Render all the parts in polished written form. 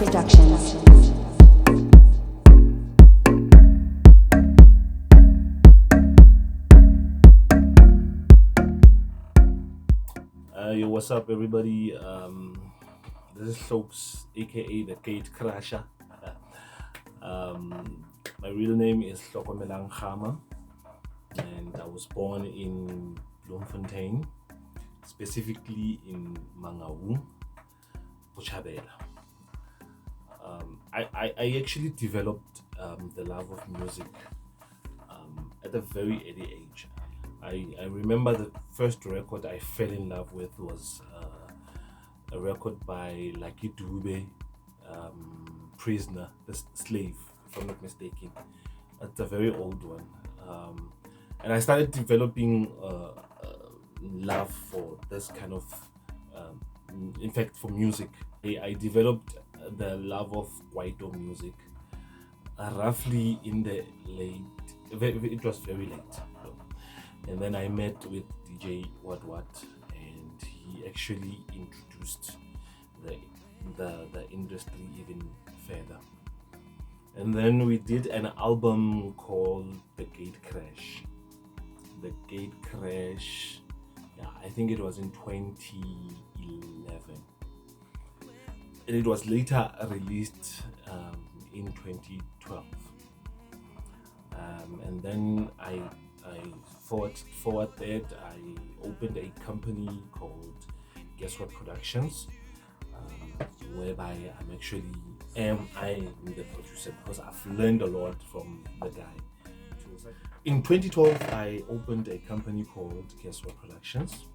Productions. Yo, what's up, everybody? This is Hloukz, aka the Gate Crasher. My real name is Hloukz, and I was born in Bloemfontein, specifically in Mangaung, Bochabela. I actually developed the love of music at a very early age. I remember the first record I fell in love with was a record by Lucky Dube, Prisoner, the Slave, if I'm not mistaken. That's a very old one. And I started developing love for this kind of, in fact, for music. I developed the love of Kwaito music roughly in the late, it was very late. And then I met with DJ What, and he actually introduced the industry even further. And then we did an album called The Gate Crash. The Gate Crash, yeah, I think it was in 2011. And it was later released in 2012. And then I forward that, I opened a company called GuessWhat Productions, whereby I'm the producer, because I've learned a lot from the guy. In 2012, I opened a company called GuessWhat Productions.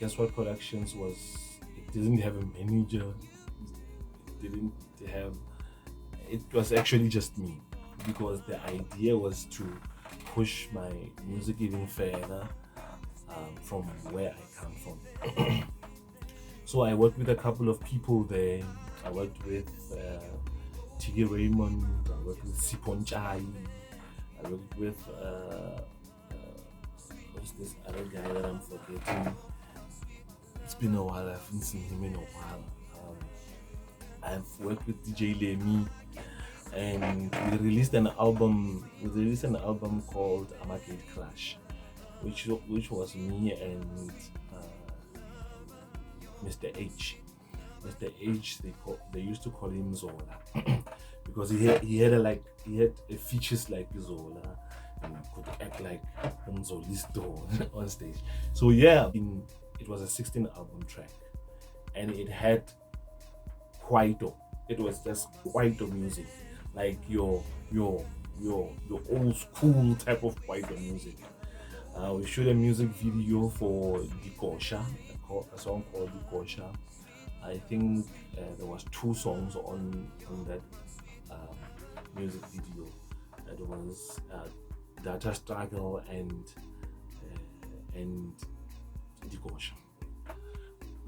GuessWhat Productions it didn't have a manager, it was actually just me, because the idea was to push my music even further from where I come from. So I worked with a couple of people there. I worked with Tiggy Raymond, I worked with Sipon Chai, I worked with what's this other guy that I'm forgetting? It's been a while, I haven't seen him in a while. I've worked with DJ Lemmy, and we released an album called Gate Crash, which was me and Mr. H. Mr. H, they used to call him Zola because he had features like Zola and could act like Zolisto on stage. So yeah, it was a 16 album track, and it had Kwaito. It was just Kwaito music, like your old school type of Kwaito music. We shot a music video for Dikosha, a song called Dikosha. I think there was 2 songs on that music video. It was Data Struggle and Dikosha.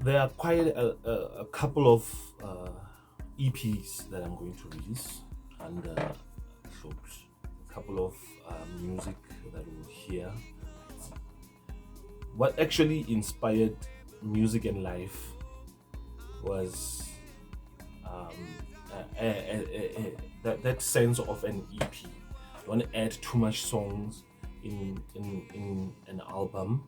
There are quite a couple of EPs that I'm going to release under Hloukz. A couple of music that we'll hear. What actually inspired music and life was that sense of an EP. You want to add too much songs in an album.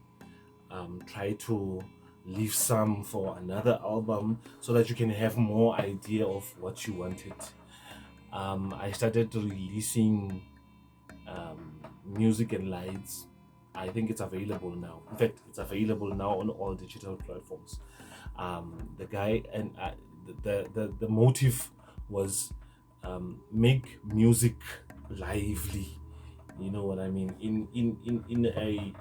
Try to leave some for another album so that you can have more idea of what you wanted. I started releasing Music and Lights. I think it's available now. In fact, it's available now on all digital platforms. The guy and the motive was make music lively. You know what I mean? In a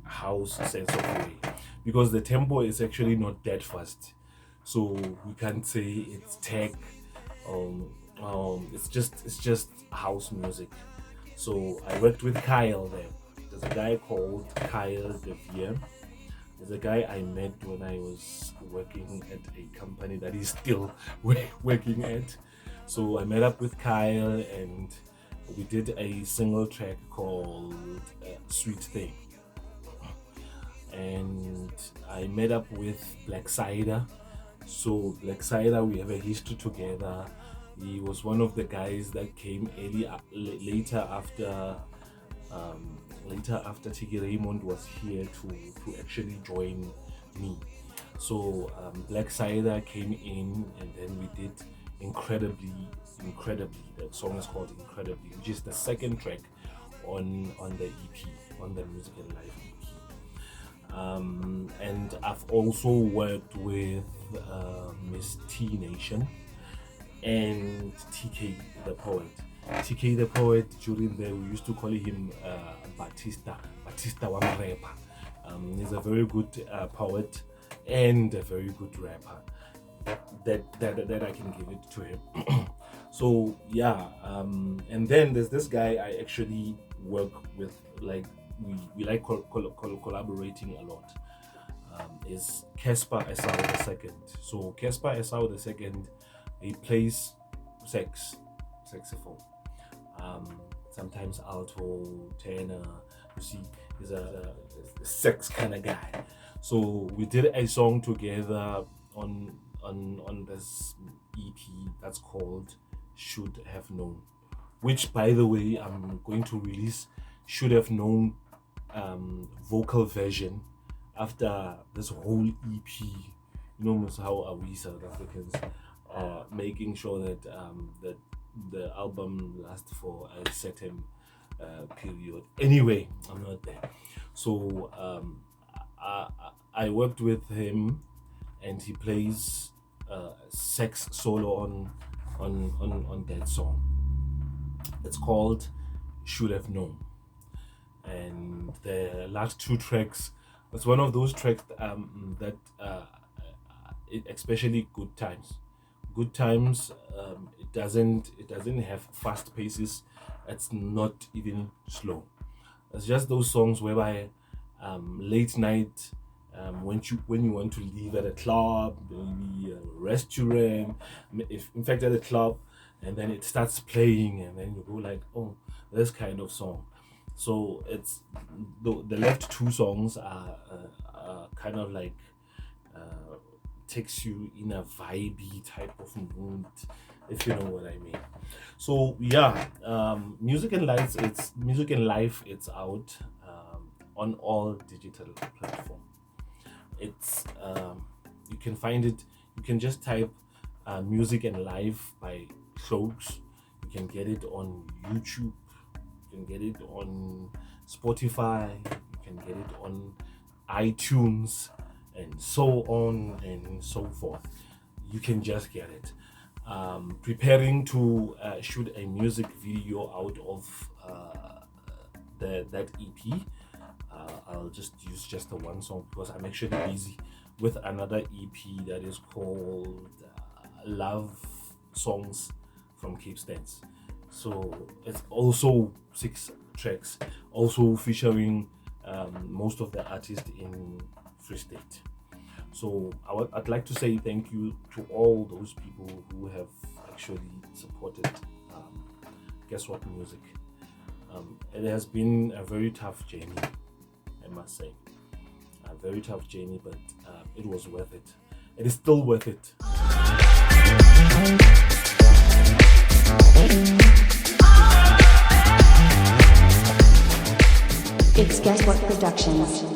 house sense of way, because the tempo is actually not that fast, so we can't say it's tech. It's just house music. So I worked with Cyle there. There's a guy called Cyle. There's a guy I met when I was working at a company that is still working at. So I met up with Cyle, and we did a single track called Sweet Thing. And I met up with Black Cider, So like Cyle, we have a history together. He was one of the guys that came later after Tiki Raymond was here to actually join me. So Black Cider came in, and then we did incredibly. The song is called Incredibly, which is the second track on the EP, on the Music and Life EP. And I've also worked with Miss T Nation and TK the Poet. TK the Poet, during there we used to call him Batista wa rapper. He's a very good poet and a very good rapper. That I can give it to him. So yeah, and then there's this guy I actually work with, like we like collaborating a lot. Is Casper Esau II. So Casper Esau II, he plays saxophone, sometimes alto, tenor. You see, he's a sex kind of guy. So we did a song together on this EP that's called Should Have Known, which, by the way, I'm going to release Should Have Known vocal version after this whole EP. You know how are we South Africans making sure that that the album lasts for a certain period. Anyway, I'm not there. So I worked with him, and he plays sex solo on that song. It's called Should Have Known. And the last two tracks, it's one of those tracks that especially Good Times. Good Times, it doesn't have fast paces. It's not even slow. It's just those songs whereby late night, when you want to leave at a club, maybe a restaurant, if in fact at a club, and then it starts playing, and then you go like, oh, this kind of song. So it's the left two songs are kind of like takes you in a vibey type of mood, if you know what I mean. So yeah, Music and Life, it's out on all digital platforms. It's you can find it. You can just type Music and Life by Hloukz. You can get it on YouTube. You can get it on Spotify. You can get it on iTunes, and so on and so forth. You can just get it. Preparing to shoot a music video out of that EP. I'll just use just the one song because I'm actually busy with another EP that is called Love Songs from Cape Stance. So it's also 6 tracks, also featuring most of the artists in Free State. So I'd like to say thank you to all those people who have actually supported Guess What Music. It has been a very tough journey, I must say. A very tough journey, but it was worth it. It is still worth it. It's Guess What Productions.